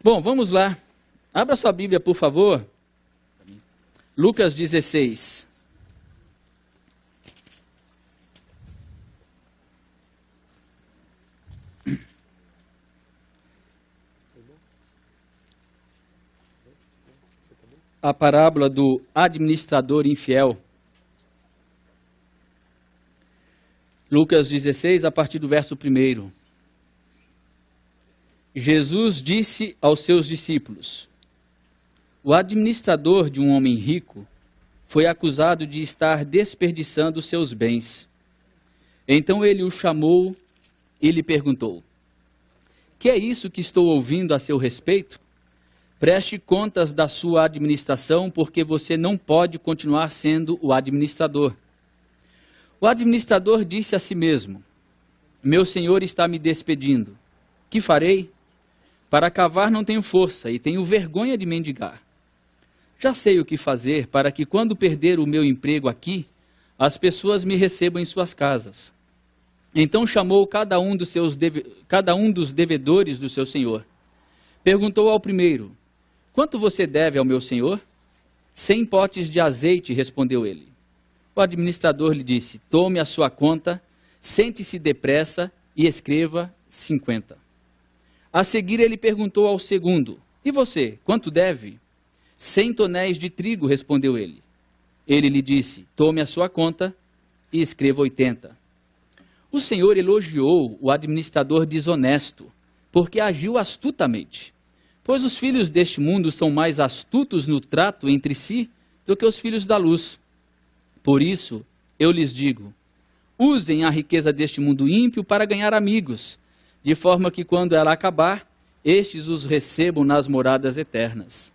Bom, vamos lá. Abra sua Bíblia, por favor. Lucas 16. A parábola do administrador infiel. Lucas 16, a partir do verso 1. Jesus disse aos seus discípulos: o administrador de um homem rico foi acusado de estar desperdiçando seus bens. Então ele o chamou e lhe perguntou: que é isso que estou ouvindo a seu respeito? Preste contas da sua administração, porque você não pode continuar sendo o administrador. O administrador disse a si mesmo: meu senhor está me despedindo. Que farei? Para cavar não tenho força e tenho vergonha de mendigar. Já sei o que fazer para que, quando perder o meu emprego aqui, as pessoas me recebam em suas casas. Então chamou cada um dos devedores do seu senhor. Perguntou ao primeiro: quanto você deve ao meu senhor? 100 potes de azeite, respondeu ele. O administrador lhe disse: tome a sua conta, sente-se depressa e escreva 50. A seguir ele perguntou ao segundo: e você, quanto deve? 100 tonéis de trigo, respondeu ele. Ele lhe disse: tome a sua conta e escreva 80. O Senhor elogiou o administrador desonesto, porque agiu astutamente. Pois os filhos deste mundo são mais astutos no trato entre si do que os filhos da luz. Por isso, eu lhes digo: usem a riqueza deste mundo ímpio para ganhar amigos, de forma que, quando ela acabar, estes os recebam nas moradas eternas.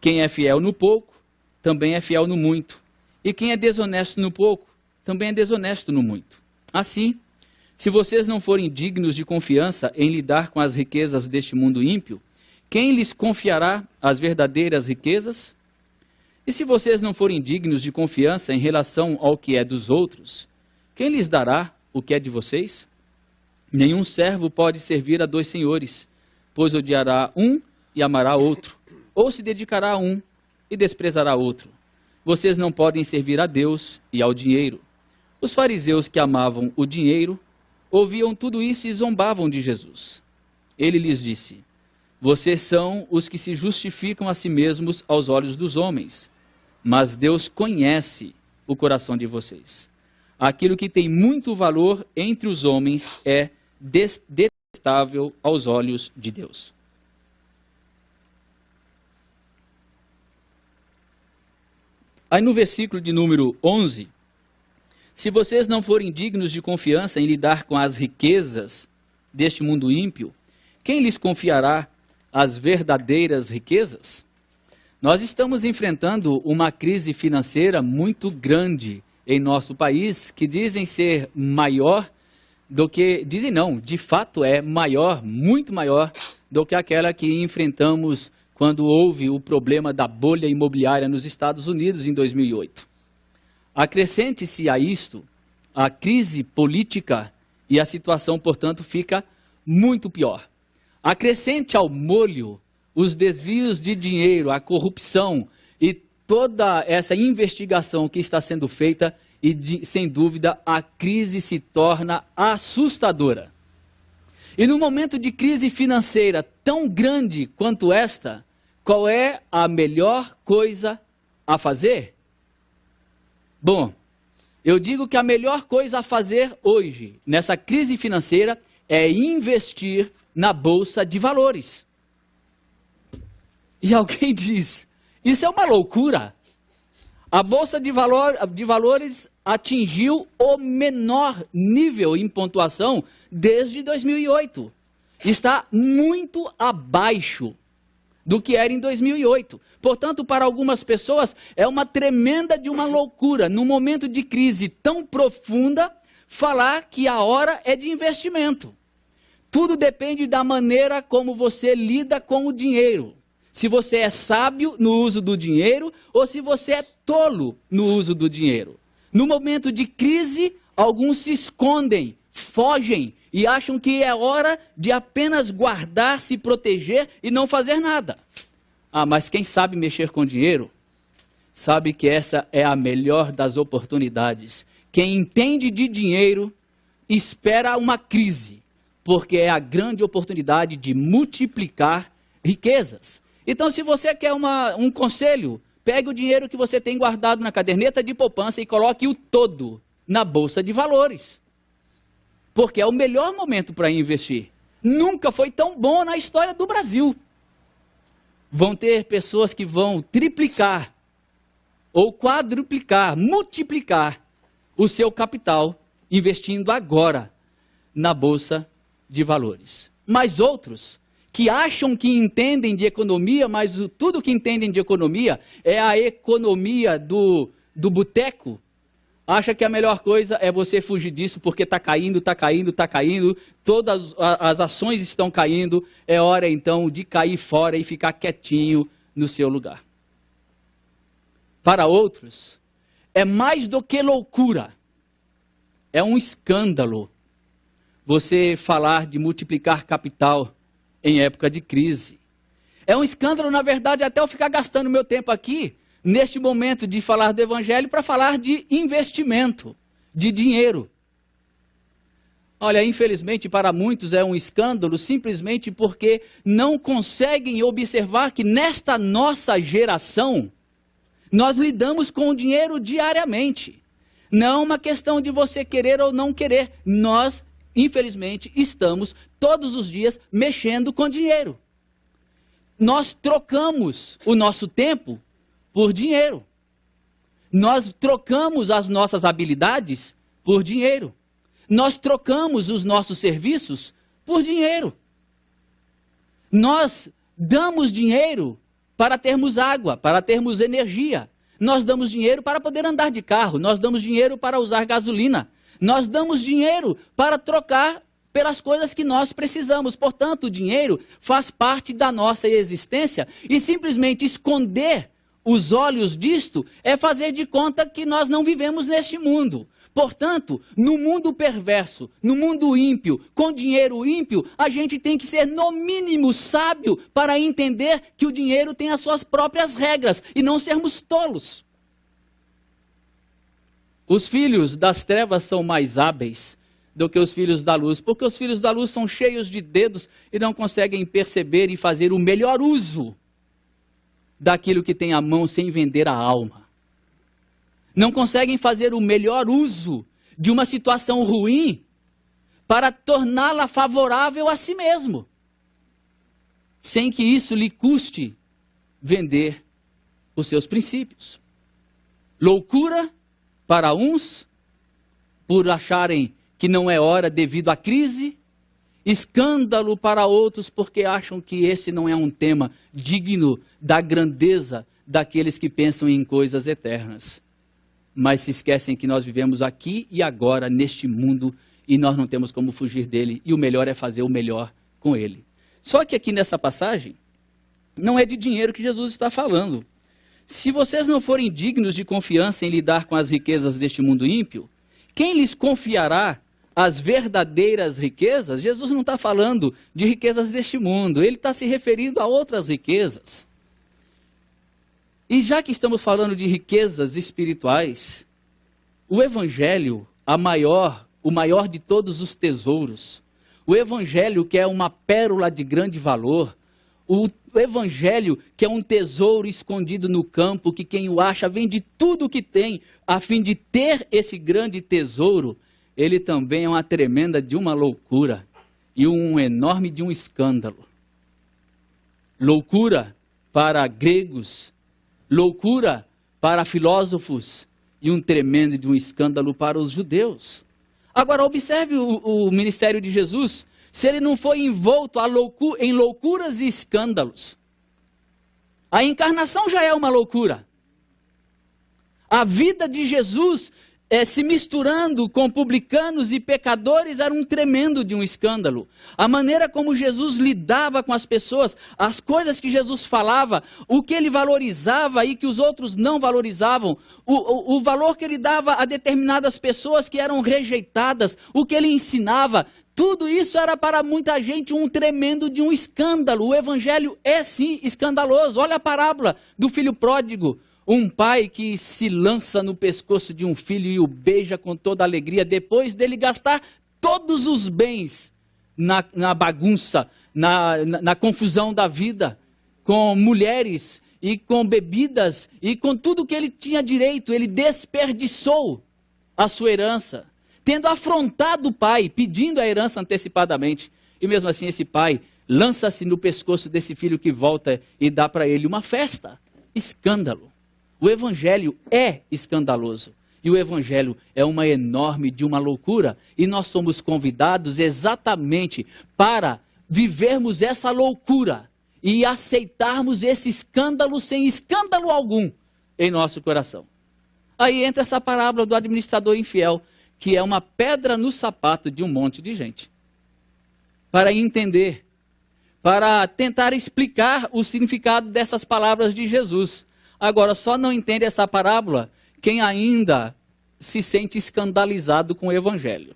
Quem é fiel no pouco, também é fiel no muito. E quem é desonesto no pouco, também é desonesto no muito. Assim, se vocês não forem dignos de confiança em lidar com as riquezas deste mundo ímpio, quem lhes confiará as verdadeiras riquezas? E se vocês não forem dignos de confiança em relação ao que é dos outros, quem lhes dará o que é de vocês? Nenhum servo pode servir a 2 senhores, pois odiará um e amará outro, ou se dedicará a um e desprezará outro. Vocês não podem servir a Deus e ao dinheiro. Os fariseus que amavam o dinheiro ouviam tudo isso e zombavam de Jesus. Ele lhes disse: vocês são os que se justificam a si mesmos aos olhos dos homens, mas Deus conhece o coração de vocês. Aquilo que tem muito valor entre os homens é detestável aos olhos de Deus. Aí no versículo de número 11, se vocês não forem dignos de confiança em lidar com as riquezas deste mundo ímpio, quem lhes confiará as verdadeiras riquezas? Nós estamos enfrentando uma crise financeira muito grande em nosso país, que dizem ser maior do que, dizem não, de fato é maior, muito maior do que aquela que enfrentamos quando houve o problema da bolha imobiliária nos Estados Unidos em 2008. Acrescente-se a isto a crise política e a situação, portanto, fica muito pior. Acrescente ao molho os desvios de dinheiro, a corrupção e toda essa investigação que está sendo feita e, sem dúvida, a crise se torna assustadora. E no momento de crise financeira tão grande quanto esta, qual é a melhor coisa a fazer? Bom, eu digo que a melhor coisa a fazer hoje, nessa crise financeira, é investir na Bolsa de Valores. E alguém diz: isso é uma loucura. A Bolsa de Valores atingiu o menor nível em pontuação desde 2008. Está muito abaixo do que era em 2008. Portanto, para algumas pessoas, é uma tremenda de uma loucura, num momento de crise tão profunda, falar que a hora é de investimento. Tudo depende da maneira como você lida com o dinheiro. Se você é sábio no uso do dinheiro ou se você é tolo no uso do dinheiro. No momento de crise, alguns se escondem, fogem e acham que é hora de apenas guardar, se proteger e não fazer nada. Ah, mas quem sabe mexer com dinheiro, sabe que essa é a melhor das oportunidades. Quem entende de dinheiro, espera uma crise, porque é a grande oportunidade de multiplicar riquezas. Então, se você quer um conselho, pegue o dinheiro que você tem guardado na caderneta de poupança e coloque o todo na bolsa de valores. Porque é o melhor momento para investir. Nunca foi tão bom na história do Brasil. Vão ter pessoas que vão triplicar, ou quadruplicar, multiplicar o seu capital investindo agora na bolsa de valores. Mas outros que acham que entendem de economia, mas tudo que entendem de economia é a economia do boteco, acha que a melhor coisa é você fugir disso porque está caindo, está caindo, está caindo, todas as ações estão caindo, é hora então de cair fora e ficar quietinho no seu lugar. Para outros, é mais do que loucura, é um escândalo você falar de multiplicar capital em época de crise. É um escândalo, na verdade, até eu ficar gastando meu tempo aqui, neste momento de falar do Evangelho, para falar de investimento, de dinheiro. Olha, infelizmente para muitos é um escândalo, simplesmente porque não conseguem observar que nesta nossa geração, nós lidamos com o dinheiro diariamente. Não é uma questão de você querer ou não querer. Nós, infelizmente, estamos todos os dias mexendo com dinheiro. Nós trocamos o nosso tempo por dinheiro. Nós trocamos as nossas habilidades por dinheiro. Nós trocamos os nossos serviços por dinheiro. Nós damos dinheiro para termos água, para termos energia. Nós damos dinheiro para poder andar de carro. Nós damos dinheiro para usar gasolina. Nós damos dinheiro para trocar pelas coisas que nós precisamos. Portanto, o dinheiro faz parte da nossa existência e simplesmente esconder os olhos disto é fazer de conta que nós não vivemos neste mundo. Portanto, no mundo perverso, no mundo ímpio, com dinheiro ímpio, a gente tem que ser no mínimo sábio para entender que o dinheiro tem as suas próprias regras e não sermos tolos. Os filhos das trevas são mais hábeis do que os filhos da luz, porque os filhos da luz são cheios de dedos e não conseguem perceber e fazer o melhor uso daquilo que tem à mão sem vender a alma. Não conseguem fazer o melhor uso de uma situação ruim para torná-la favorável a si mesmo, sem que isso lhe custe vender os seus princípios. Loucura para uns, por acharem que não é hora devido à crise, escândalo para outros porque acham que esse não é um tema digno da grandeza daqueles que pensam em coisas eternas. Mas se esquecem que nós vivemos aqui e agora neste mundo e nós não temos como fugir dele e o melhor é fazer o melhor com ele. Só que aqui nessa passagem não é de dinheiro que Jesus está falando. Se vocês não forem dignos de confiança em lidar com as riquezas deste mundo ímpio, quem lhes confiará as verdadeiras riquezas? Jesus não está falando de riquezas deste mundo, ele está se referindo a outras riquezas. E já que estamos falando de riquezas espirituais, o Evangelho, o maior de todos os tesouros, o Evangelho que é uma pérola de grande valor, o Evangelho que é um tesouro escondido no campo, que quem o acha vende tudo o que tem, a fim de ter esse grande tesouro, ele também é uma tremenda de uma loucura e um enorme de um escândalo. Loucura para gregos, loucura para filósofos e um tremendo de um escândalo para os judeus. Agora observe o ministério de Jesus, se ele não foi envolto em loucuras e escândalos. A encarnação já é uma loucura. A vida de Jesus se misturando com publicanos e pecadores era um tremendo de um escândalo. A maneira como Jesus lidava com as pessoas, as coisas que Jesus falava, o que ele valorizava e que os outros não valorizavam, o valor que ele dava a determinadas pessoas que eram rejeitadas, o que ele ensinava, Tudo isso era para muita gente um tremendo de um escândalo. O evangelho é sim escandaloso. Olha a parábola do filho pródigo. Um pai que se lança no pescoço de um filho e o beija com toda alegria, depois dele gastar todos os bens na bagunça, na confusão da vida, com mulheres e com bebidas e com tudo que ele tinha direito. Ele desperdiçou a sua herança, tendo afrontado o pai, pedindo a herança antecipadamente. E mesmo assim esse pai lança-se no pescoço desse filho que volta e dá para ele uma festa. Escândalo. O evangelho é escandaloso. E o evangelho é uma enorme de uma loucura. E nós somos convidados exatamente para vivermos essa loucura e aceitarmos esse escândalo sem escândalo algum em nosso coração. Aí entra essa parábola do administrador infiel, que é uma pedra no sapato de um monte de gente. Para entender, para tentar explicar o significado dessas palavras de Jesus. Agora, só não entende essa parábola quem ainda se sente escandalizado com o evangelho.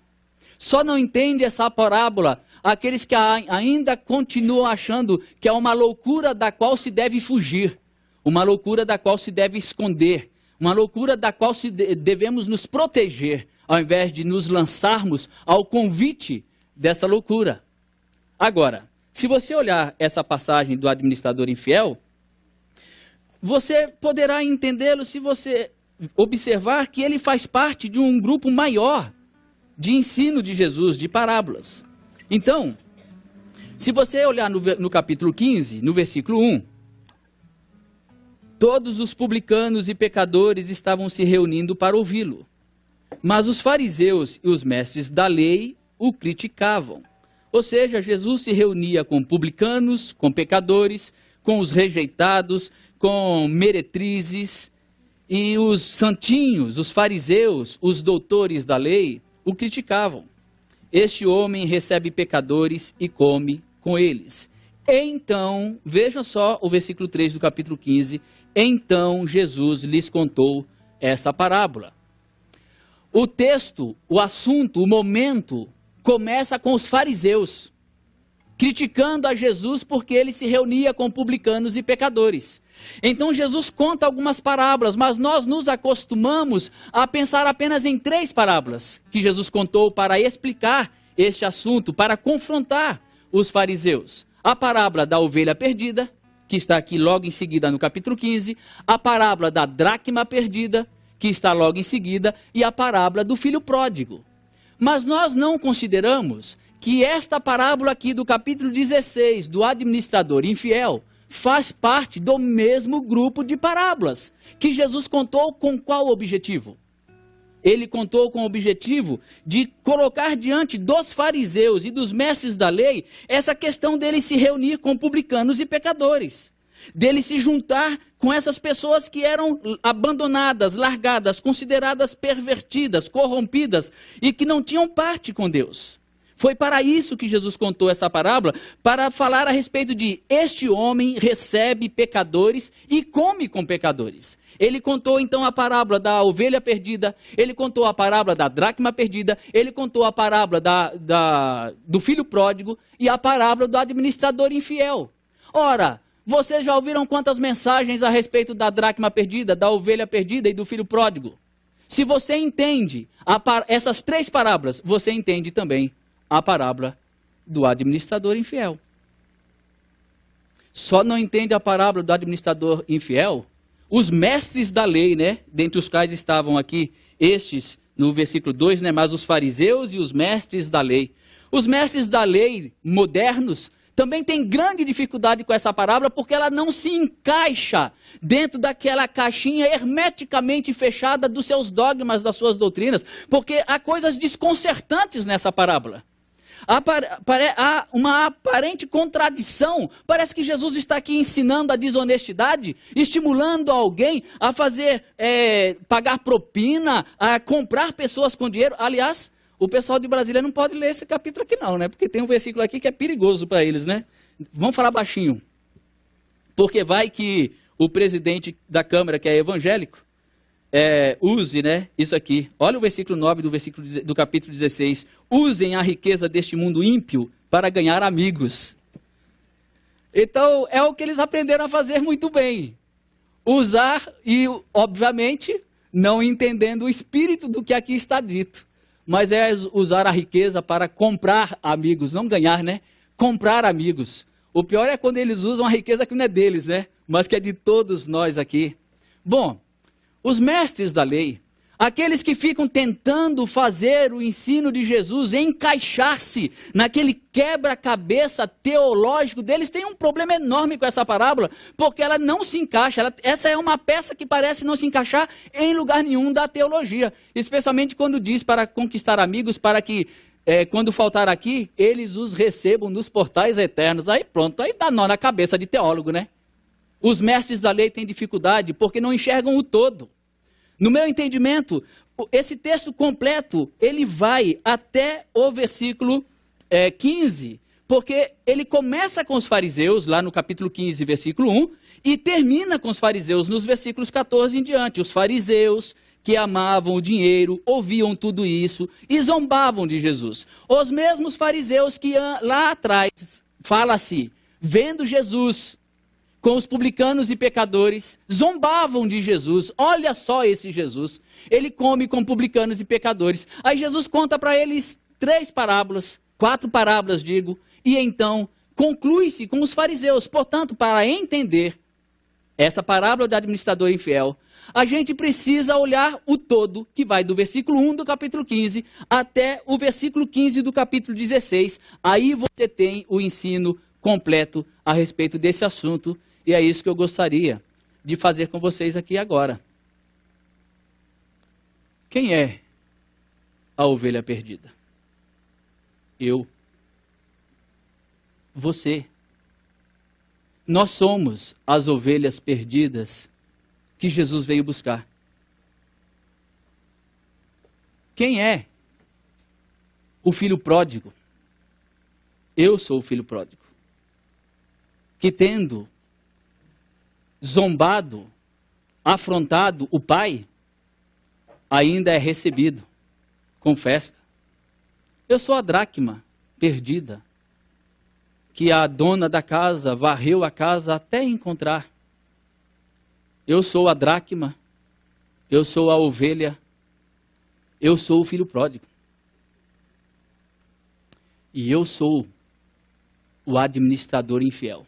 Só não entende essa parábola aqueles que ainda continuam achando que é uma loucura da qual se deve fugir, uma loucura da qual se deve esconder, uma loucura da qual devemos nos proteger, ao invés de nos lançarmos ao convite dessa loucura. Agora, se você olhar essa passagem do administrador infiel, você poderá entendê-lo se você observar que ele faz parte de um grupo maior de ensino de Jesus, de parábolas. Então, se você olhar no capítulo 15, no versículo 1, todos os publicanos e pecadores estavam se reunindo para ouvi-lo. Mas os fariseus e os mestres da lei o criticavam. Ou seja, Jesus se reunia com publicanos, com pecadores, com os rejeitados, com meretrizes, e os santinhos, os fariseus, os doutores da lei, o criticavam. Este homem recebe pecadores e come com eles. Então, vejam só o versículo 3 do capítulo 15, então Jesus lhes contou essa parábola. O texto, o assunto, o momento, começa com os fariseus, criticando a Jesus porque ele se reunia com publicanos e pecadores. Então Jesus conta algumas parábolas, mas nós nos acostumamos a pensar apenas em 3 parábolas que Jesus contou para explicar este assunto, para confrontar os fariseus. A parábola da ovelha perdida, que está aqui logo em seguida no capítulo 15, a parábola da dracma perdida, que está logo em seguida, e a parábola do filho pródigo. Mas nós não consideramos que esta parábola aqui do capítulo 16, do administrador infiel, faz parte do mesmo grupo de parábolas que Jesus contou com qual objetivo? Ele contou com o objetivo de colocar diante dos fariseus e dos mestres da lei essa questão dele se reunir com publicanos e pecadores, dele se juntar com essas pessoas que eram abandonadas, largadas, consideradas pervertidas, corrompidas e que não tinham parte com Deus. Foi para isso que Jesus contou essa parábola, para falar a respeito de este homem recebe pecadores e come com pecadores. Ele contou então a parábola da ovelha perdida, ele contou a parábola da dracma perdida, ele contou a parábola do filho pródigo e a parábola do administrador infiel. Ora, vocês já ouviram quantas mensagens a respeito da dracma perdida, da ovelha perdida e do filho pródigo? Se você entende essas 3 parábolas, você entende também a parábola do administrador infiel. Só não entende a parábola do administrador infiel os mestres da lei, né? Dentre os quais estavam aqui estes, no versículo 2, né? Mas os fariseus e os mestres da lei. Os mestres da lei modernos também têm grande dificuldade com essa parábola porque ela não se encaixa dentro daquela caixinha hermeticamente fechada dos seus dogmas, das suas doutrinas, porque há coisas desconcertantes nessa parábola. Há uma aparente contradição. Parece que Jesus está aqui ensinando a desonestidade, estimulando alguém a fazer, pagar propina, a comprar pessoas com dinheiro. Aliás, o pessoal de Brasília não pode ler esse capítulo aqui não, né? Porque tem um versículo aqui que é perigoso para eles, né? Vamos falar baixinho. Porque vai que o presidente da Câmara, que é evangélico, use, né, isso aqui. Olha o versículo 9 do capítulo 16. Usem a riqueza deste mundo ímpio para ganhar amigos. Então, é o que eles aprenderam a fazer muito bem. Usar e, obviamente, não entendendo o espírito do que aqui está dito. Mas é usar a riqueza para comprar amigos, não ganhar, né? Comprar amigos. O pior é quando eles usam a riqueza que não é deles, né? Mas que é de todos nós aqui. Bom, os mestres da lei, aqueles que ficam tentando fazer o ensino de Jesus encaixar-se naquele quebra-cabeça teológico deles, têm um problema enorme com essa parábola, porque ela não se encaixa. Essa é uma peça que parece não se encaixar em lugar nenhum da teologia, especialmente quando diz para conquistar amigos, para que quando faltar aqui, eles os recebam nos portais eternos. Aí pronto, aí dá nó na cabeça de teólogo, né? Os mestres da lei têm dificuldade porque não enxergam o todo. No meu entendimento, esse texto completo, ele vai até o versículo 15, porque ele começa com os fariseus, lá no capítulo 15, versículo 1, e termina com os fariseus nos versículos 14 em diante. Os fariseus que amavam o dinheiro, ouviam tudo isso e zombavam de Jesus. Os mesmos fariseus que lá atrás, fala-se, vendo Jesus com os publicanos e pecadores, zombavam de Jesus. Olha só esse Jesus, ele come com publicanos e pecadores. Aí Jesus conta para eles 4 parábolas, digo, e então conclui-se com os fariseus. Portanto, para entender essa parábola do administrador infiel, a gente precisa olhar o todo, que vai do versículo 1 do capítulo 15 até o versículo 15 do capítulo 16. Aí você tem o ensino completo a respeito desse assunto. E é isso que eu gostaria de fazer com vocês aqui agora. Quem é a ovelha perdida? Eu. Você. Nós somos as ovelhas perdidas que Jesus veio buscar. Quem é o filho pródigo? Eu sou o filho pródigo. Que tendo zombado, afrontado o pai, ainda é recebido com festa. Eu sou a dracma perdida, que a dona da casa varreu a casa até encontrar. Eu sou a dracma, eu sou a ovelha, eu sou o filho pródigo. E eu sou o administrador infiel.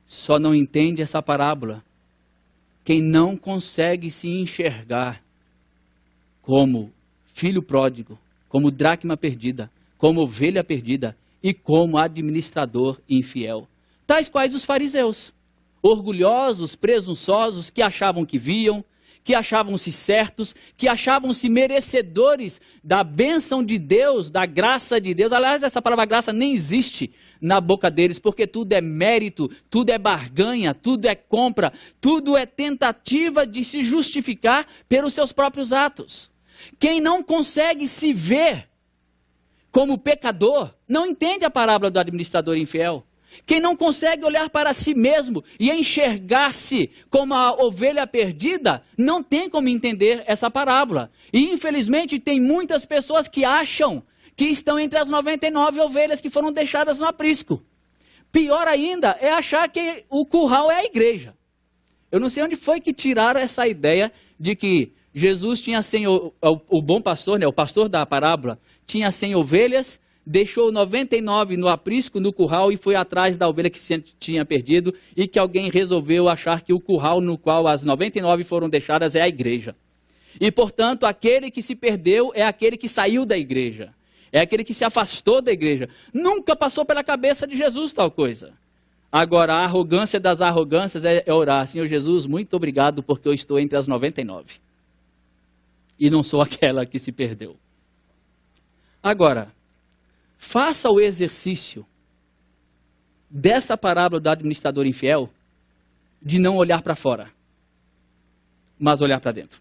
Só não entende essa parábola quem não consegue se enxergar como filho pródigo, como dracma perdida, como ovelha perdida e como administrador infiel. Tais quais os fariseus, orgulhosos, presunçosos, que achavam que viam, que achavam-se certos, que achavam-se merecedores da bênção de Deus, da graça de Deus. Aliás, essa palavra graça nem existe na boca deles, porque tudo é mérito, tudo é barganha, tudo é compra, tudo é tentativa de se justificar pelos seus próprios atos. Quem não consegue se ver como pecador, não entende a parábola do administrador infiel. Quem não consegue olhar para si mesmo e enxergar-se como a ovelha perdida, não tem como entender essa parábola. E infelizmente tem muitas pessoas que acham que estão entre as 99 ovelhas que foram deixadas no aprisco. Pior ainda é achar que o curral é a igreja. Eu não sei onde foi que tiraram essa ideia de que Jesus tinha 100, o bom pastor, né, o pastor da parábola, tinha 100 ovelhas, deixou 99 no aprisco, no curral, e foi atrás da ovelha que se tinha perdido, e que alguém resolveu achar que o curral no qual as 99 foram deixadas é a igreja. E, portanto, aquele que se perdeu é aquele que saiu da igreja. É aquele que se afastou da igreja. Nunca passou pela cabeça de Jesus tal coisa. Agora, a arrogância das arrogâncias é orar: Senhor Jesus, muito obrigado porque eu estou entre as 99. E não sou aquela que se perdeu. Agora, faça o exercício dessa parábola do administrador infiel de não olhar para fora, mas olhar para dentro.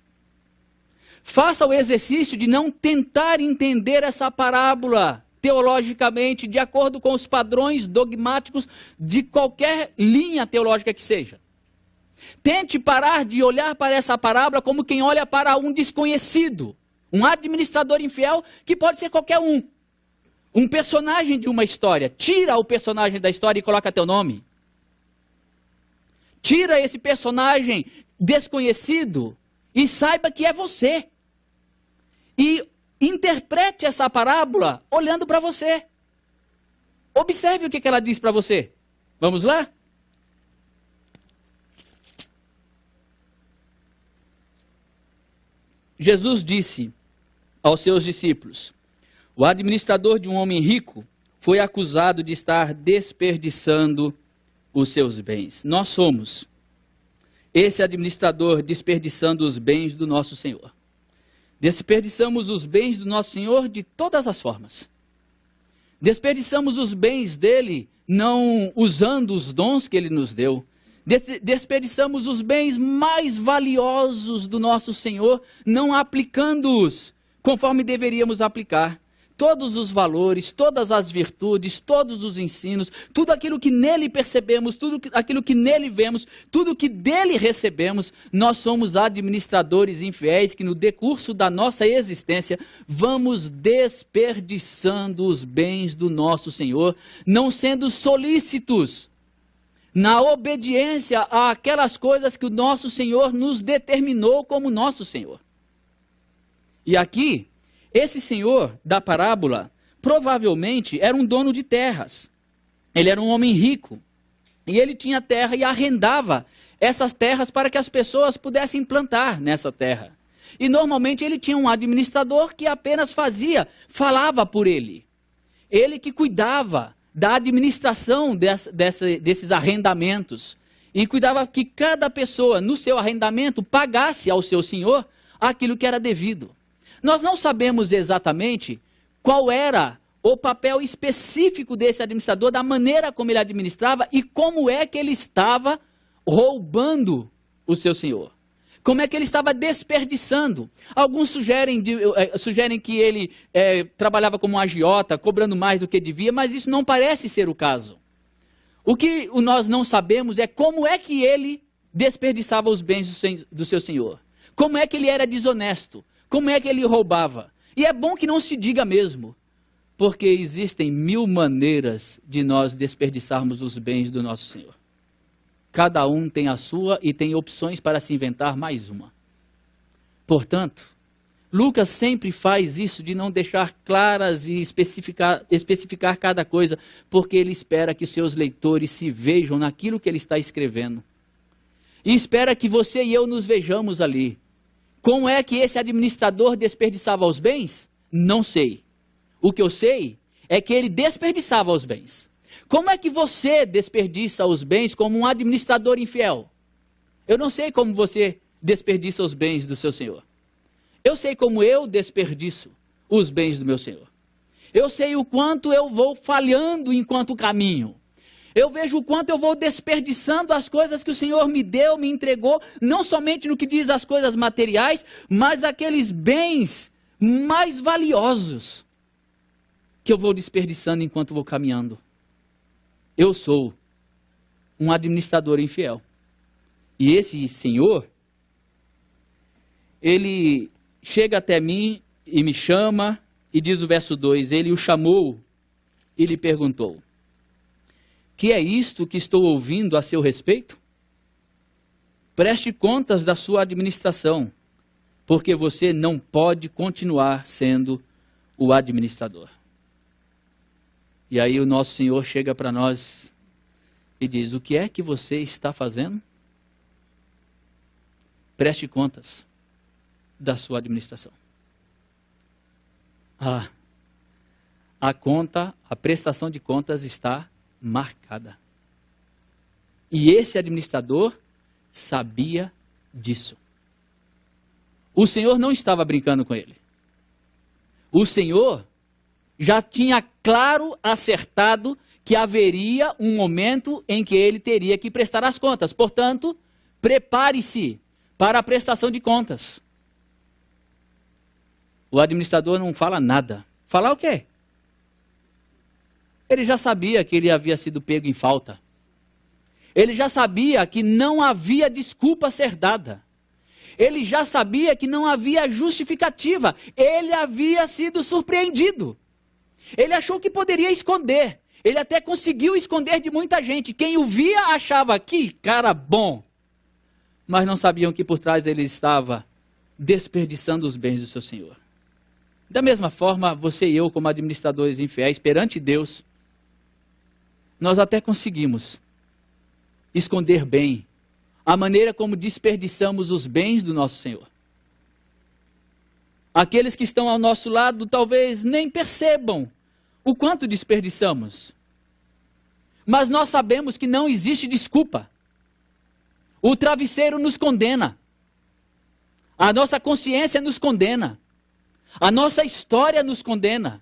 Faça o exercício de não tentar entender essa parábola teologicamente, de acordo com os padrões dogmáticos de qualquer linha teológica que seja. Tente parar de olhar para essa parábola como quem olha para um desconhecido, um administrador infiel que pode ser qualquer um. Um personagem de uma história. Tira o personagem da história e coloca teu nome. Tira esse personagem desconhecido e saiba que é você. E interprete essa parábola olhando para você. Observe o que ela diz para você. Vamos lá? Jesus disse aos seus discípulos: o administrador de um homem rico foi acusado de estar desperdiçando os seus bens. Nós somos esse administrador desperdiçando os bens do nosso Senhor. Desperdiçamos os bens do nosso Senhor de todas as formas. Desperdiçamos os bens dele não usando os dons que ele nos deu. Desperdiçamos os bens mais valiosos do nosso Senhor, não aplicando-os conforme deveríamos aplicar. Todos os valores, todas as virtudes, todos os ensinos, tudo aquilo que nele percebemos, tudo aquilo que nele vemos, tudo que dele recebemos, nós somos administradores infiéis que no decurso da nossa existência vamos desperdiçando os bens do nosso Senhor, não sendo solícitos na obediência àquelas coisas que o nosso Senhor nos determinou como nosso Senhor. E aqui, esse senhor da parábola provavelmente era um dono de terras. Ele era um homem rico. E ele tinha terra e arrendava essas terras para que as pessoas pudessem plantar nessa terra. E normalmente ele tinha um administrador que apenas falava por ele. Ele que cuidava da administração desses arrendamentos. E cuidava que cada pessoa no seu arrendamento pagasse ao seu senhor aquilo que era devido. Nós não sabemos exatamente qual era o papel específico desse administrador, da maneira como ele administrava e como é que ele estava roubando o seu senhor. Como é que ele estava desperdiçando. Alguns sugerem que ele trabalhava como um agiota, cobrando mais do que devia, mas isso não parece ser o caso. O que nós não sabemos é como é que ele desperdiçava os bens do seu senhor. Como é que ele era desonesto. Como é que ele roubava? E é bom que não se diga mesmo, porque existem 1000 maneiras de nós desperdiçarmos os bens do nosso Senhor. Cada um tem a sua e tem opções para se inventar mais uma. Portanto, Lucas sempre faz isso de não deixar claras e especificar cada coisa, porque ele espera que seus leitores se vejam naquilo que ele está escrevendo. E espera que você e eu nos vejamos ali. Como é que esse administrador desperdiçava os bens? Não sei. O que eu sei é que ele desperdiçava os bens. Como é que você desperdiça os bens como um administrador infiel? Eu não sei como você desperdiça os bens do seu Senhor. Eu sei como eu desperdiço os bens do meu Senhor. Eu sei o quanto eu vou falhando enquanto caminho. Eu vejo o quanto eu vou desperdiçando as coisas que o Senhor me deu, me entregou, não somente no que diz as coisas materiais, mas aqueles bens mais valiosos que eu vou desperdiçando enquanto vou caminhando. Eu sou um administrador infiel. E esse senhor, ele chega até mim e me chama, e diz o verso 2, ele o chamou e lhe perguntou: que é isto que estou ouvindo a seu respeito? Preste contas da sua administração, porque você não pode continuar sendo o administrador. E aí o nosso Senhor chega para nós e diz: o que é que você está fazendo? Preste contas da sua administração. A prestação de contas está marcada. E esse administrador sabia disso. O Senhor não estava brincando com ele. O Senhor já tinha claro, acertado, que haveria um momento em que ele teria que prestar as contas. Portanto, prepare-se para a prestação de contas. O administrador não fala nada. Falar o quê? Ele já sabia que ele havia sido pego em falta. Ele já sabia que não havia desculpa a ser dada. Ele já sabia que não havia justificativa. Ele havia sido surpreendido. Ele achou que poderia esconder. Ele até conseguiu esconder de muita gente. Quem o via achava que cara bom. Mas não sabiam que por trás ele estava desperdiçando os bens do seu Senhor. Da mesma forma, você e eu, como administradores infiéis, perante Deus, nós até conseguimos esconder bem a maneira como desperdiçamos os bens do nosso Senhor. Aqueles que estão ao nosso lado talvez nem percebam o quanto desperdiçamos. Mas nós sabemos que não existe desculpa. O travesseiro nos condena. A nossa consciência nos condena. A nossa história nos condena.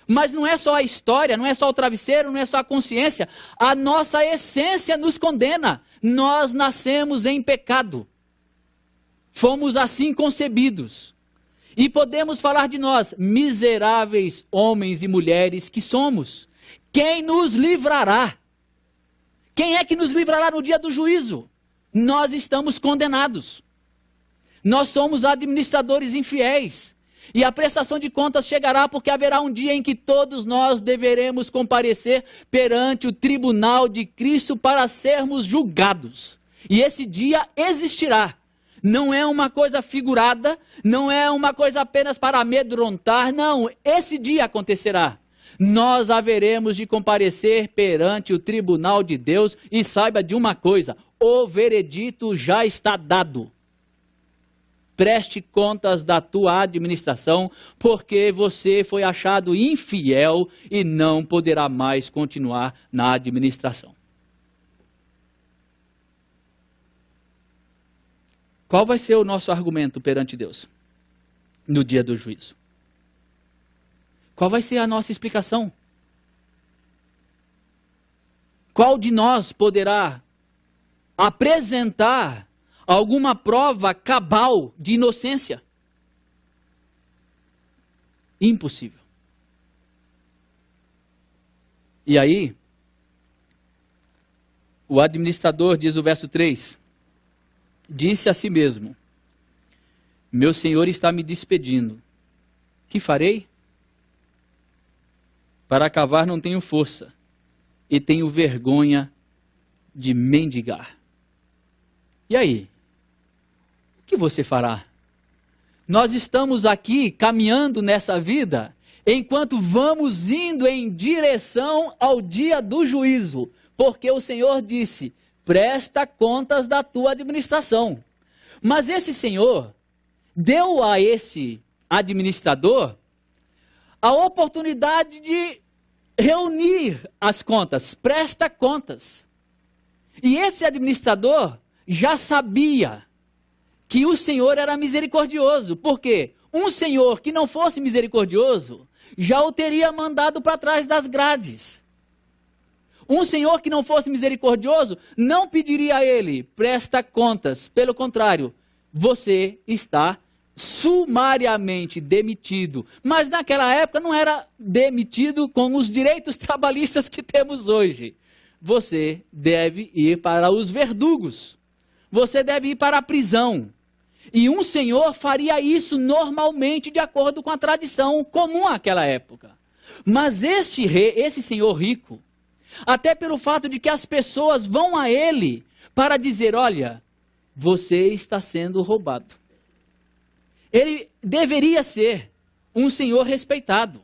Mas não é só a história, não é só o travesseiro, não é só a consciência. A nossa essência nos condena. Nós nascemos em pecado. Fomos assim concebidos. E podemos falar de nós, miseráveis homens e mulheres que somos. Quem nos livrará? Quem é que nos livrará no dia do juízo? Nós estamos condenados. Nós somos administradores infiéis. E a prestação de contas chegará porque haverá um dia em que todos nós deveremos comparecer perante o tribunal de Cristo para sermos julgados. E esse dia existirá. Não é uma coisa figurada, não é uma coisa apenas para amedrontar, não, esse dia acontecerá. Nós haveremos de comparecer perante o tribunal de Deus e saiba de uma coisa, o veredito já está dado. Preste contas da tua administração, porque você foi achado infiel e não poderá mais continuar na administração. Qual vai ser o nosso argumento perante Deus no dia do juízo? Qual vai ser a nossa explicação? Qual de nós poderá apresentar alguma prova cabal de inocência? Impossível. E aí, o administrador, diz o verso 3, disse a si mesmo: meu senhor está me despedindo. Que farei? Para cavar não tenho força, e tenho vergonha de mendigar. E aí? O que você fará? Nós estamos aqui caminhando nessa vida, enquanto vamos indo em direção ao dia do juízo, porque o Senhor disse: presta contas da tua administração. Mas esse Senhor deu a esse administrador a oportunidade de reunir as contas, presta contas. E esse administrador já sabia que o Senhor era misericordioso. Por quê? Um Senhor que não fosse misericordioso já o teria mandado para trás das grades. Um Senhor que não fosse misericordioso não pediria a ele: presta contas. Pelo contrário, você está sumariamente demitido. Mas naquela época não era demitido com os direitos trabalhistas que temos hoje. Você deve ir para os verdugos. Você deve ir para a prisão. E um senhor faria isso normalmente de acordo com a tradição comum àquela época. Mas esse senhor rico, até pelo fato de que as pessoas vão a ele para dizer: olha, você está sendo roubado. Ele deveria ser um senhor respeitado.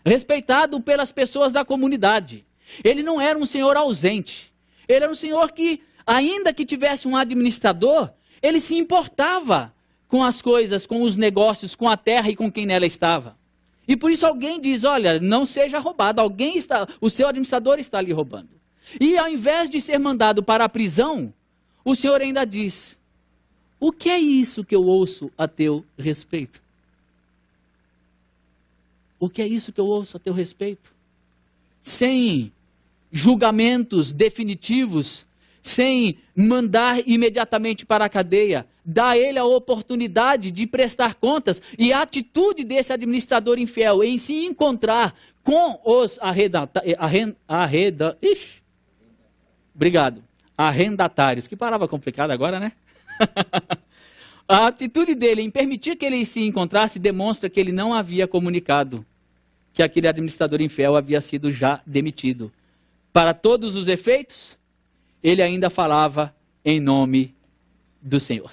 Respeitado pelas pessoas da comunidade. Ele não era um senhor ausente. Ele era um senhor que, ainda que tivesse um administrador, ele se importava com as coisas, com os negócios, com a terra e com quem nela estava. E por isso alguém diz: olha, não seja roubado, o seu administrador está lhe roubando. E ao invés de ser mandado para a prisão, o Senhor ainda diz: o que é isso que eu ouço a teu respeito? O que é isso que eu ouço a teu respeito? Sem julgamentos definitivos, sem mandar imediatamente para a cadeia, dá a ele a oportunidade de prestar contas. E a atitude desse administrador infiel em se encontrar com os Obrigado. Arrendatários. Que palavra complicada agora, né? A atitude dele em permitir que ele se encontrasse demonstra que ele não havia comunicado que aquele administrador infiel havia sido já demitido. Para todos os efeitos, ele ainda falava em nome do Senhor.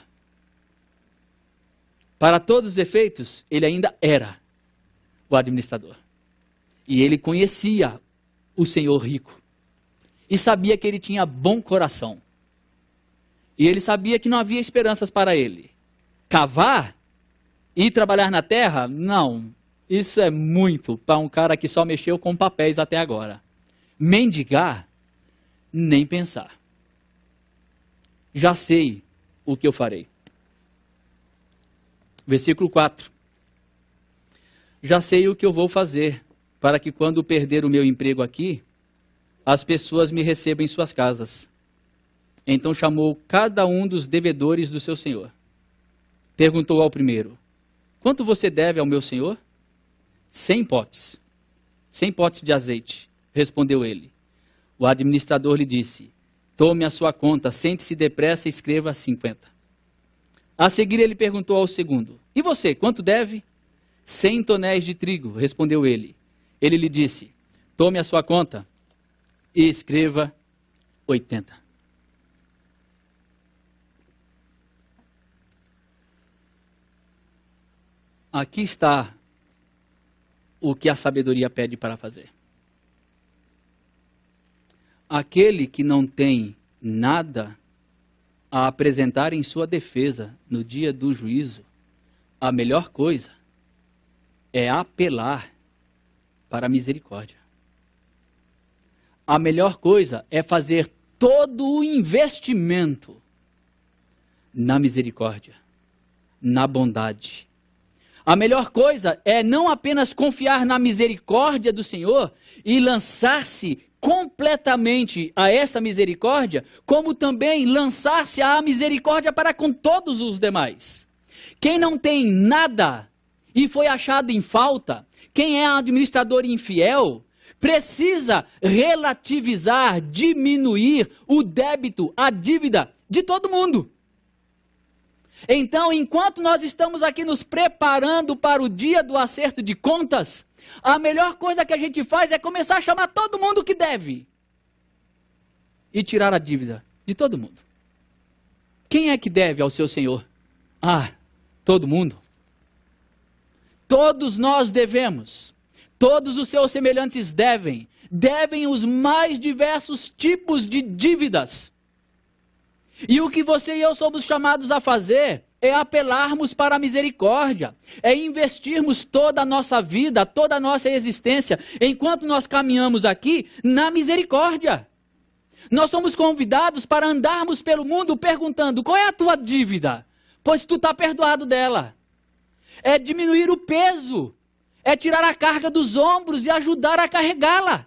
Para todos os efeitos, ele ainda era o administrador. E ele conhecia o Senhor rico. E sabia que ele tinha bom coração. E ele sabia que não havia esperanças para ele. Cavar e trabalhar na terra? Não. Isso é muito para um cara que só mexeu com papéis até agora. Mendigar? Nem pensar. Já sei o que eu farei. Versículo 4. Já sei o que eu vou fazer para que quando perder o meu emprego aqui, as pessoas me recebam em suas casas. Então chamou cada um dos devedores do seu senhor. Perguntou ao primeiro: quanto você deve ao meu senhor? 100 potes. 100 potes de azeite, respondeu ele. O administrador lhe disse: tome a sua conta, sente-se depressa e escreva 50. A seguir ele perguntou ao segundo: e você, quanto deve? 100 tonéis de trigo, respondeu ele. Ele lhe disse: tome a sua conta e escreva 80. Aqui está o que a sabedoria pede para fazer. Aquele que não tem nada a apresentar em sua defesa no dia do juízo, a melhor coisa é apelar para a misericórdia. A melhor coisa é fazer todo o investimento na misericórdia, na bondade. A melhor coisa é não apenas confiar na misericórdia do Senhor e lançar-se completamente a essa misericórdia, como também lançar-se à misericórdia para com todos os demais. Quem não tem nada e foi achado em falta, quem é administrador infiel, precisa relativizar, diminuir o débito, a dívida de todo mundo. Então, enquanto nós estamos aqui nos preparando para o dia do acerto de contas, a melhor coisa que a gente faz é começar a chamar todo mundo que deve e tirar a dívida de todo mundo. Quem é que deve ao seu Senhor? Ah, todo mundo. Todos nós devemos. Todos os seus semelhantes devem. Devem os mais diversos tipos de dívidas. E o que você e eu somos chamados a fazer é apelarmos para a misericórdia, é investirmos toda a nossa vida, toda a nossa existência, enquanto nós caminhamos aqui, na misericórdia. Nós somos convidados para andarmos pelo mundo perguntando: qual é a tua dívida? Pois tu está perdoado dela. É diminuir o peso, é tirar a carga dos ombros e ajudar a carregá-la.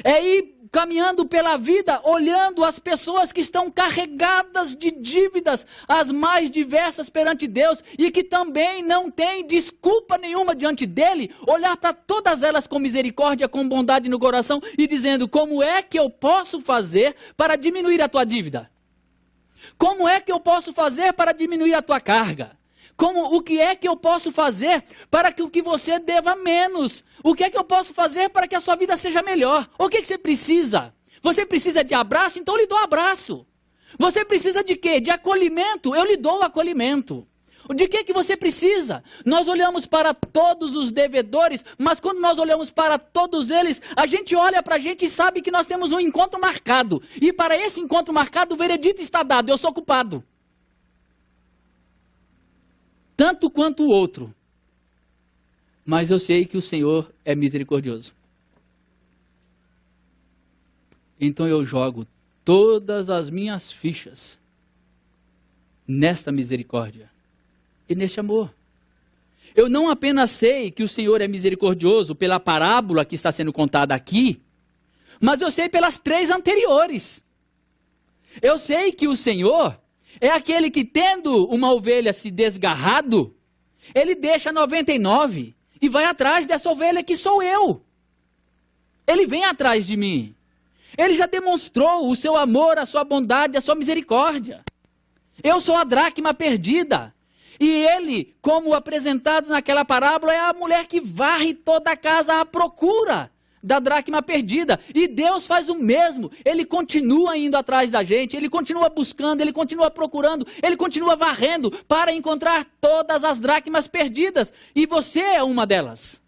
É ir caminhando pela vida, olhando as pessoas que estão carregadas de dívidas, as mais diversas perante Deus, e que também não têm desculpa nenhuma diante dele, olhar para todas elas com misericórdia, com bondade no coração, e dizendo: como é que eu posso fazer para diminuir a tua dívida? Como é que eu posso fazer para diminuir a tua carga? O que é que eu posso fazer para que o que você deva menos? O que é que eu posso fazer para que a sua vida seja melhor? O que é que você precisa? Você precisa de abraço? Então eu lhe dou abraço. Você precisa de quê? De acolhimento? Eu lhe dou o acolhimento. De que você precisa? Nós olhamos para todos os devedores, mas quando nós olhamos para todos eles, a gente olha para a gente e sabe que nós temos um encontro marcado. E para esse encontro marcado, o veredito está dado: eu sou culpado. Tanto quanto o outro. Mas eu sei que o Senhor é misericordioso. Então eu jogo todas as minhas fichas nesta misericórdia e neste amor. Eu não apenas sei que o Senhor é misericordioso pela parábola que está sendo contada aqui, mas eu sei pelas 3 anteriores. Eu sei que o Senhor é aquele que, tendo uma ovelha se desgarrado, ele deixa 99 e vai atrás dessa ovelha que sou eu. Ele vem atrás de mim. Ele já demonstrou o seu amor, a sua bondade, a sua misericórdia. Eu sou a dracma perdida. E ele, como apresentado naquela parábola, é a mulher que varre toda a casa à procura da dracma perdida. E Deus faz o mesmo. Ele continua indo atrás da gente, ele continua buscando, ele continua procurando, ele continua varrendo para encontrar todas as dracmas perdidas. E você é uma delas.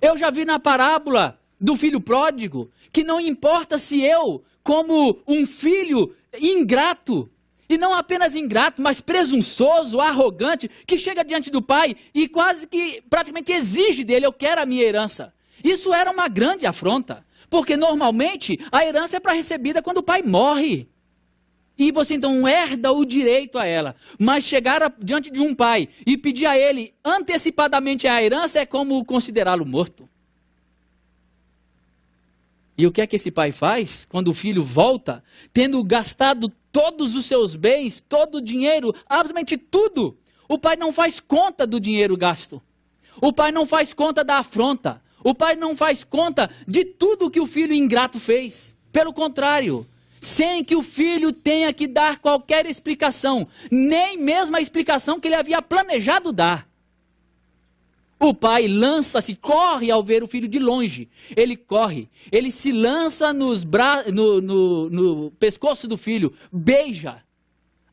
Eu já vi na parábola do filho pródigo que não importa se eu, como um filho ingrato, e não apenas ingrato, mas presunçoso, arrogante, que chega diante do pai e quase que praticamente exige dele: eu quero a minha herança. Isso era uma grande afronta, porque normalmente a herança é para recebida quando o pai morre. E você então herda o direito a ela. Mas chegar diante de um pai e pedir a ele antecipadamente a herança é como considerá-lo morto. E o que é que esse pai faz quando o filho volta, tendo gastado todos os seus bens, todo o dinheiro, absolutamente tudo? O pai não faz conta do dinheiro gasto. O pai não faz conta da afronta. O pai não faz conta de tudo que o filho ingrato fez. Pelo contrário, sem que o filho tenha que dar qualquer explicação, nem mesmo a explicação que ele havia planejado dar. O pai lança-se, corre ao ver o filho de longe. Ele corre, ele se lança no pescoço do filho, beija,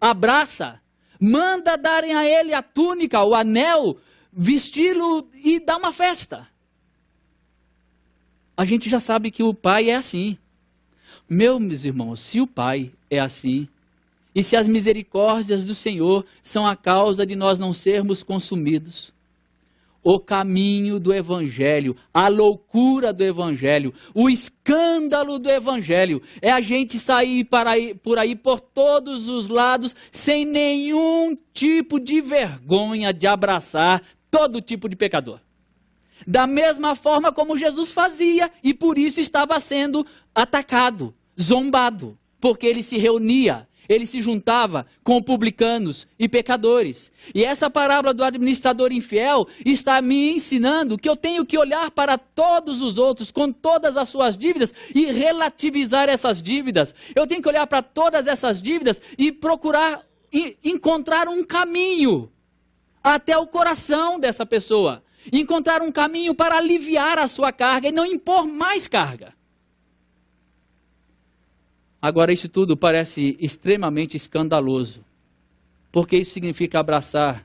abraça, manda darem a ele a túnica, o anel, vesti-lo e dá uma festa. A gente já sabe que o pai é assim. Meus irmãos, se o pai é assim, e se as misericórdias do Senhor são a causa de nós não sermos consumidos, o caminho do Evangelho, a loucura do Evangelho, o escândalo do Evangelho, é a gente sair por aí por todos os lados, sem nenhum tipo de vergonha de abraçar todo tipo de pecador. Da mesma forma como Jesus fazia, e por isso estava sendo atacado, zombado, porque ele se reunia, ele se juntava com publicanos e pecadores. E essa parábola do administrador infiel está me ensinando que eu tenho que olhar para todos os outros com todas as suas dívidas e relativizar essas dívidas. Eu tenho que olhar para todas essas dívidas e procurar encontrar um caminho até o coração dessa pessoa. Encontrar um caminho para aliviar a sua carga e não impor mais carga. Agora, isso tudo parece extremamente escandaloso, porque isso significa abraçar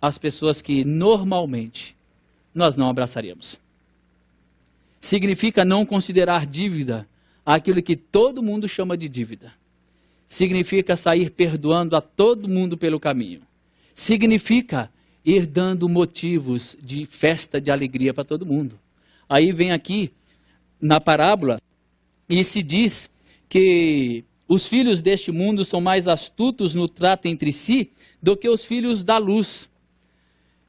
as pessoas que normalmente nós não abraçaríamos. Significa não considerar dívida aquilo que todo mundo chama de dívida. Significa sair perdoando a todo mundo pelo caminho. Significa ir dando motivos de festa, de alegria para todo mundo. Aí vem aqui na parábola e se diz que os filhos deste mundo são mais astutos no trato entre si do que os filhos da luz.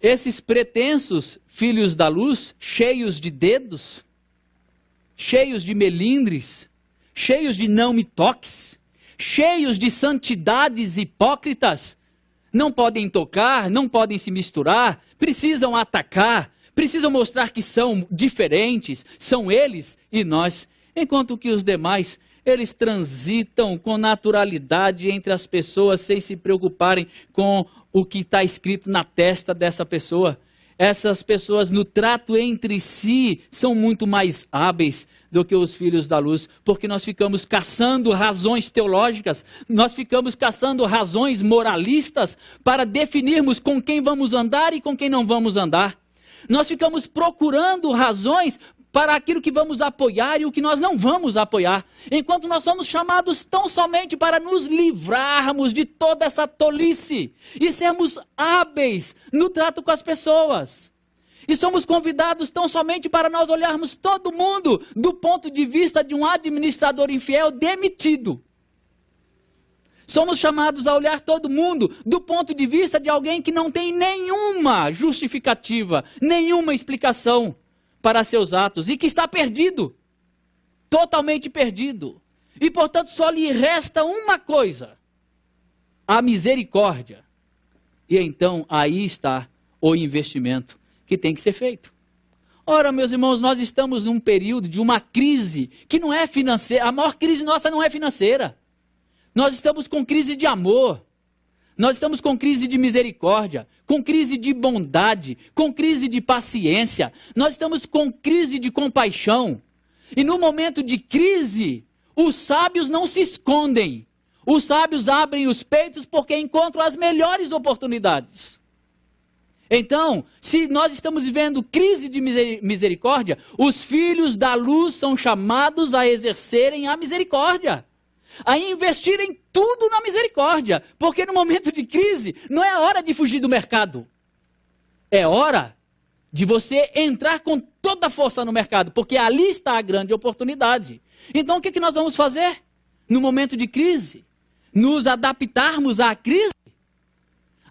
Esses pretensos filhos da luz, cheios de dedos, cheios de melindres, cheios de não me toques, cheios de santidades hipócritas, não podem tocar, não podem se misturar, precisam atacar, precisam mostrar que são diferentes, são eles e nós, enquanto que os demais, eles transitam com naturalidade entre as pessoas sem se preocuparem com o que está escrito na testa dessa pessoa. Essas pessoas no trato entre si são muito mais hábeis do que os filhos da luz, porque nós ficamos caçando razões teológicas, nós ficamos caçando razões moralistas para definirmos com quem vamos andar e com quem não vamos andar. Nós ficamos procurando razões para aquilo que vamos apoiar e o que nós não vamos apoiar, enquanto nós somos chamados tão somente para nos livrarmos de toda essa tolice e sermos hábeis no trato com as pessoas. E somos convidados tão somente para nós olharmos todo mundo do ponto de vista de um administrador infiel demitido. Somos chamados a olhar todo mundo do ponto de vista de alguém que não tem nenhuma justificativa, nenhuma explicação para seus atos e que está perdido, totalmente perdido. E portanto só lhe resta uma coisa: a misericórdia. E então aí está o investimento que tem que ser feito. Ora, meus irmãos, nós estamos num período de uma crise que não é financeira. A maior crise nossa não é financeira. Nós estamos com crise de amor. Nós estamos com crise de misericórdia, com crise de bondade, com crise de paciência. Nós estamos com crise de compaixão. E no momento de crise, os sábios não se escondem. Os sábios abrem os peitos porque encontram as melhores oportunidades. Então, se nós estamos vivendo crise de misericórdia, os filhos da luz são chamados a exercerem a misericórdia, a investirem tudo na misericórdia, porque no momento de crise não é hora de fugir do mercado, é hora de você entrar com toda a força no mercado, porque ali está a grande oportunidade. Então o que nós vamos fazer no momento de crise? Nos adaptarmos à crise?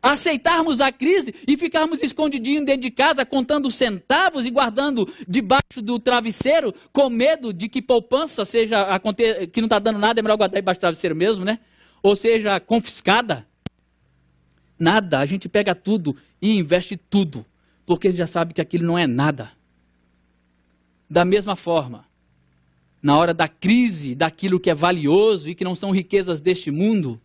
Aceitarmos a crise e ficarmos escondidinhos dentro de casa, contando centavos e guardando debaixo do travesseiro, com medo de que poupança seja, que não está dando nada, é melhor guardar debaixo do travesseiro mesmo, né? Ou seja, confiscada. Nada, a gente pega tudo e investe tudo, porque a gente já sabe que aquilo não é nada. Da mesma forma, na hora da crise, daquilo que é valioso e que não são riquezas deste mundo,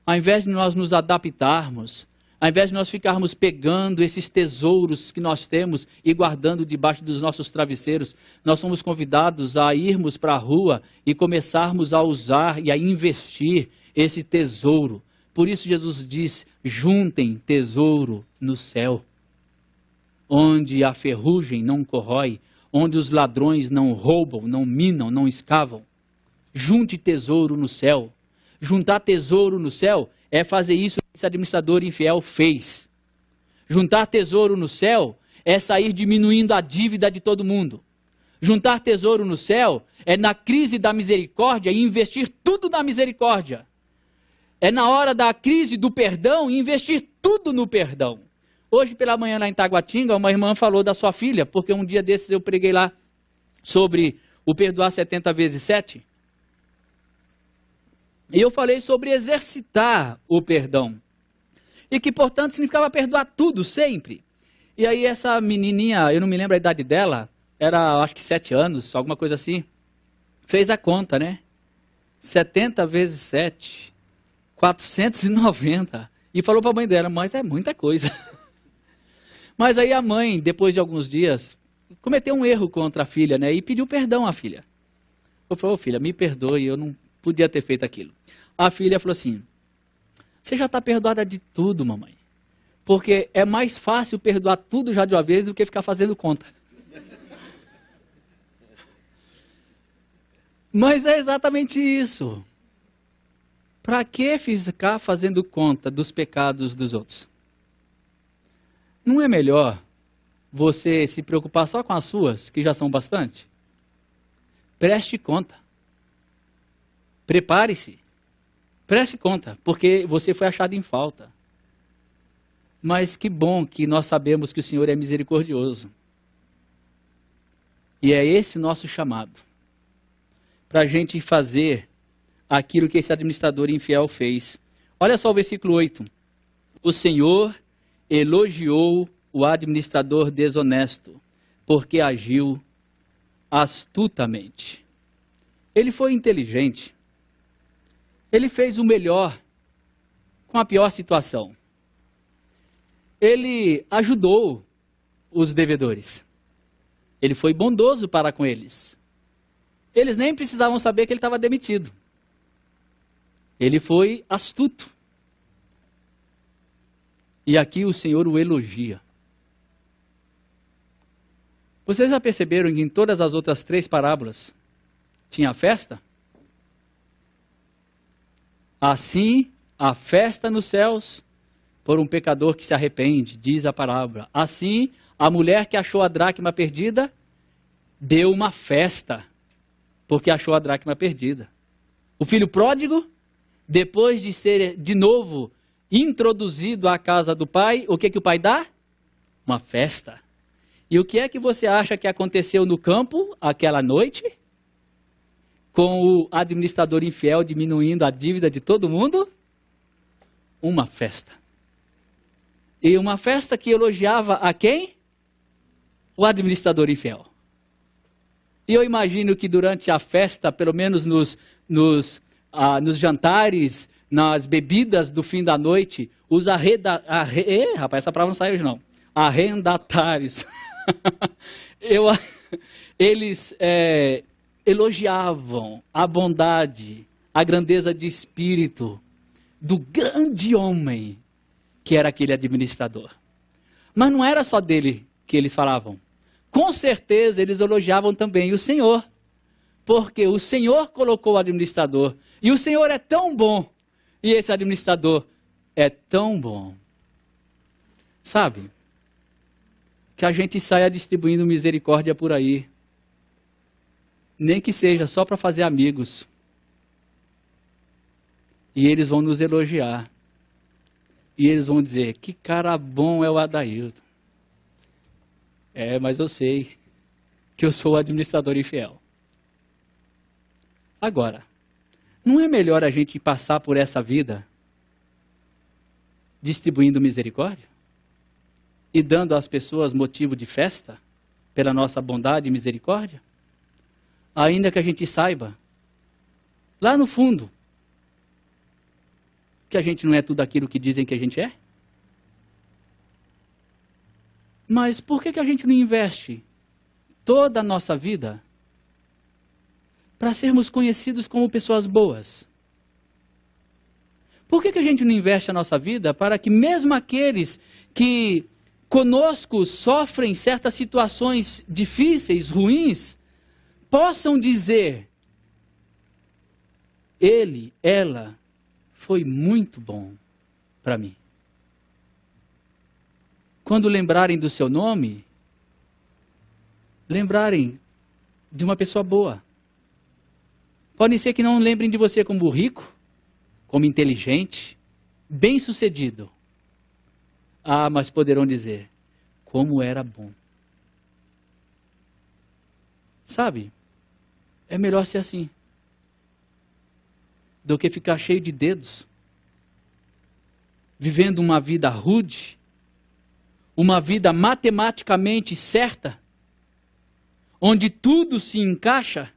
ao invés de nós nos adaptarmos, ao invés de nós ficarmos pegando esses tesouros que nós temos e guardando debaixo dos nossos travesseiros, nós somos convidados a irmos para a rua e começarmos a usar e a investir esse tesouro. Por isso Jesus diz, juntem tesouro no céu, onde a ferrugem não corrói, onde os ladrões não roubam, não minam, não escavam. Junte tesouro no céu. Juntar tesouro no céu é fazer isso que esse administrador infiel fez. Juntar tesouro no céu é sair diminuindo a dívida de todo mundo. Juntar tesouro no céu é na crise da misericórdia investir tudo na misericórdia. É na hora da crise do perdão investir tudo no perdão. Hoje pela manhã lá em Taguatinga, uma irmã falou da sua filha, porque um dia desses eu preguei lá sobre o perdoar 70 vezes 7. E eu falei sobre exercitar o perdão. E que, portanto, significava perdoar tudo, sempre. E aí essa menininha, eu não me lembro a idade dela, era acho que 7 anos, alguma coisa assim, fez a conta, né? 70 vezes 7, 490. E falou para a mãe dela, mas é muita coisa. Mas aí a mãe, depois de alguns dias, cometeu um erro contra a filha, né? E pediu perdão à filha. Eu falei, ô filha, me perdoe, eu não podia ter feito aquilo. A filha falou assim, você já está perdoada de tudo, mamãe. Porque é mais fácil perdoar tudo já de uma vez do que ficar fazendo conta. Mas é exatamente isso. Para que ficar fazendo conta dos pecados dos outros? Não é melhor você se preocupar só com as suas, que já são bastante? Preste conta. Prepare-se. Preste conta, porque você foi achado em falta. Mas que bom que nós sabemos que o Senhor é misericordioso. E é esse o nosso chamado. Para a gente fazer aquilo que esse administrador infiel fez. Olha só o versículo 8. O Senhor elogiou o administrador desonesto, porque agiu astutamente. Ele foi inteligente. Ele fez o melhor com a pior situação. Ele ajudou os devedores. Ele foi bondoso para com eles. Eles nem precisavam saber que ele estava demitido. Ele foi astuto. E aqui o Senhor o elogia. Vocês já perceberam que em todas as outras 3 parábolas tinha festa? Assim, a festa nos céus por um pecador que se arrepende, diz a parábola. Assim, a mulher que achou a dracma perdida deu uma festa, porque achou a dracma perdida. O filho pródigo, depois de ser de novo introduzido à casa do pai, o que o pai dá? Uma festa. E o que é que você acha que aconteceu no campo aquela noite? Com o administrador infiel diminuindo a dívida de todo mundo? Uma festa. E uma festa que elogiava a quem? o administrador infiel. E eu imagino que durante a festa, pelo menos nos jantares, nas bebidas do fim da noite, os rapaz, essa palavra não saiu hoje não. Arrendatários. Eles elogiavam a bondade, a grandeza de espírito do grande homem que era aquele administrador. Mas não era só dele que eles falavam. Com certeza eles elogiavam também o Senhor, porque o Senhor colocou o administrador, e o Senhor é tão bom, e esse administrador é tão bom. Sabe, que a gente saia distribuindo misericórdia por aí, nem que seja só para fazer amigos, e eles vão nos elogiar, e eles vão dizer, que cara bom é o Adailton. Mas eu sei que eu sou o administrador infiel. Agora, não é melhor a gente passar por essa vida distribuindo misericórdia? E dando às pessoas motivo de festa pela nossa bondade e misericórdia? Ainda que a gente saiba, lá no fundo, que a gente não é tudo aquilo que dizem que a gente é? Mas por que a gente não investe toda a nossa vida para sermos conhecidos como pessoas boas? Por que a gente não investe a nossa vida para que mesmo aqueles que conosco sofrem certas situações difíceis, ruins, possam dizer, ele, ela, foi muito bom para mim. Quando lembrarem do seu nome, lembrarem de uma pessoa boa. Pode ser que não lembrem de você como rico, como inteligente, bem-sucedido. Mas poderão dizer, como era bom. Sabe, é melhor ser assim, do que ficar cheio de dedos, vivendo uma vida rude, uma vida matematicamente certa, onde tudo se encaixa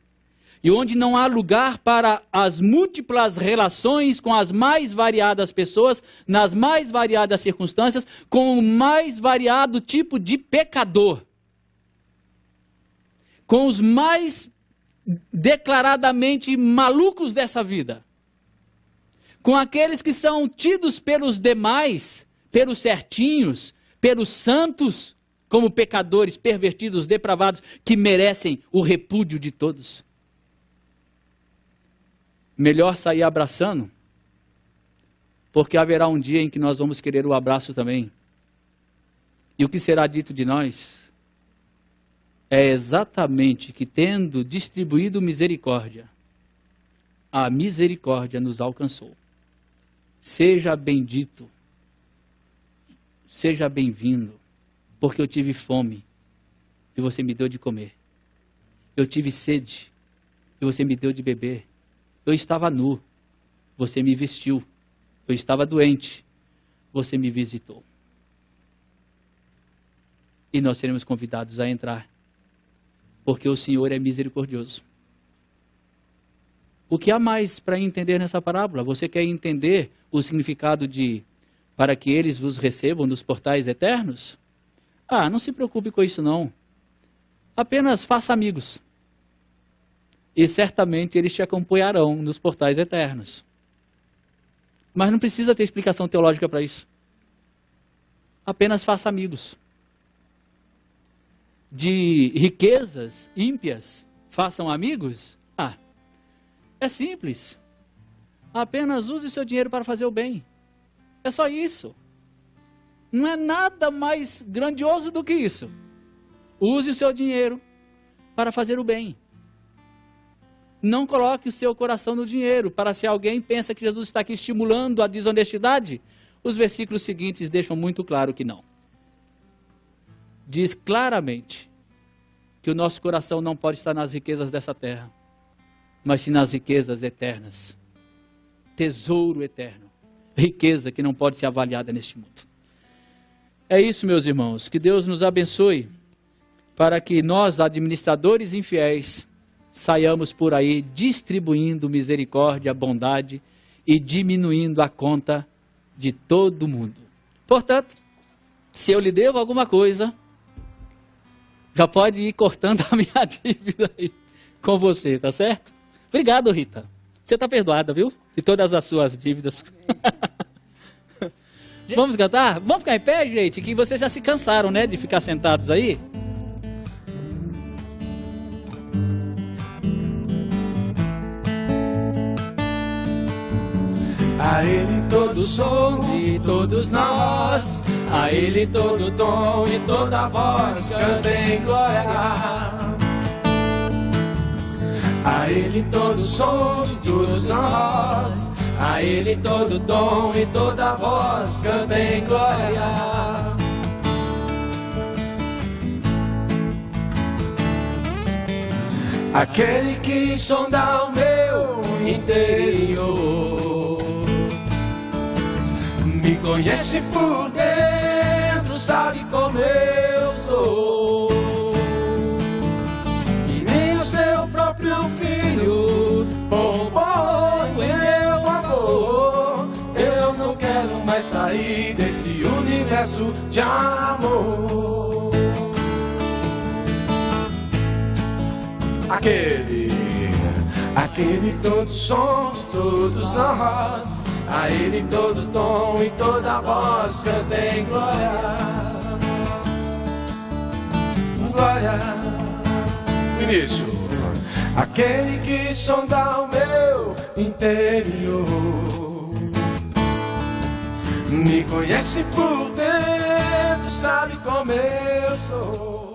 e onde não há lugar para as múltiplas relações com as mais variadas pessoas, nas mais variadas circunstâncias, com o mais variado tipo de pecador, com os mais declaradamente malucos dessa vida, com aqueles que são tidos pelos demais, pelos certinhos, pelos santos, como pecadores, pervertidos, depravados, que merecem o repúdio de todos. Melhor sair abraçando, porque haverá um dia em que nós vamos querer o abraço também. E o que será dito de nós é exatamente que, tendo distribuído misericórdia, a misericórdia nos alcançou. Seja bendito, seja bem-vindo, porque eu tive fome e você me deu de comer. Eu tive sede e você me deu de beber. Eu estava nu, você me vestiu. Eu estava doente, você me visitou. E nós seremos convidados a entrar, porque o Senhor é misericordioso. O que há mais para entender nessa parábola? Você quer entender o significado de para que eles vos recebam nos portais eternos? Não se preocupe com isso não. Apenas faça amigos. E certamente eles te acompanharão nos portais eternos. Mas não precisa ter explicação teológica para isso. Apenas faça amigos. De riquezas ímpias, façam amigos? É simples. Apenas use o seu dinheiro para fazer o bem. É só isso. Não é nada mais grandioso do que isso. Use o seu dinheiro para fazer o bem. Não coloque o seu coração no dinheiro, para se alguém pensa que Jesus está aqui estimulando a desonestidade. Os versículos seguintes deixam muito claro que não. Diz claramente que o nosso coração não pode estar nas riquezas dessa terra, mas sim nas riquezas eternas. Tesouro eterno. Riqueza que não pode ser avaliada neste mundo. É isso, meus irmãos. Que Deus nos abençoe para que nós, administradores infiéis, saiamos por aí distribuindo misericórdia, bondade e diminuindo a conta de todo mundo. Portanto, se eu lhe devo alguma coisa, já pode ir cortando a minha dívida aí com você, tá certo? Obrigado, Rita. Você está perdoada, viu? De todas as suas dívidas. Vamos cantar? Vamos ficar em pé, gente, que vocês já se cansaram, né, de ficar sentados aí? A Ele todo som de todos nós, a Ele todo tom e toda voz cantem glória. A Ele todo som de todos nós, a Ele todo tom e toda voz cantem glória. Aquele que sonda o meu interior, me conhece por dentro, sabe como eu sou. E nem o seu próprio filho poupou em meu amor. Eu não quero mais sair desse universo de amor. Aquele todos somos, todos nós, a Ele todo tom e toda voz cantem glória. Glória. Início. Aquele que sonda o meu interior, me conhece por dentro, sabe como eu sou.